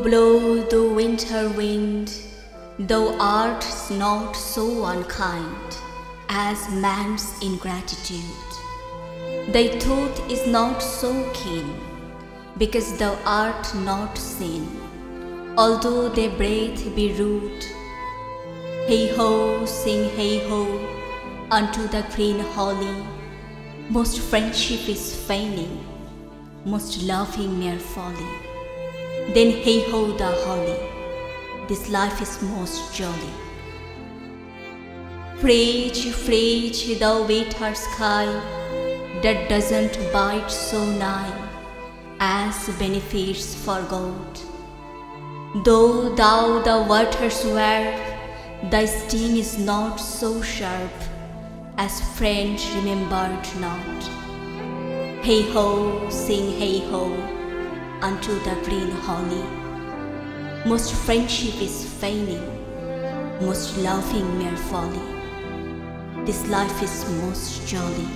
blow the winter wind, thou art not so unkind as man's ingratitude. Thy tooth is not so keen, because thou art not sin, although thy breath be rude. Hey-ho, sing hey-ho, unto the green holly. Most friendship is feigning, most loving mere folly. Then hey-ho the holly, this life is most jolly. Frage, frage, thou winter sky, that doesn't bite so nigh as benefits forgot. Though thou the waters wear, thy sting is not so sharp as friend remembered not. Hey-ho, sing hey-ho, unto the green holly. Most friendship is feigning, most loving mere folly. This life is most jolly.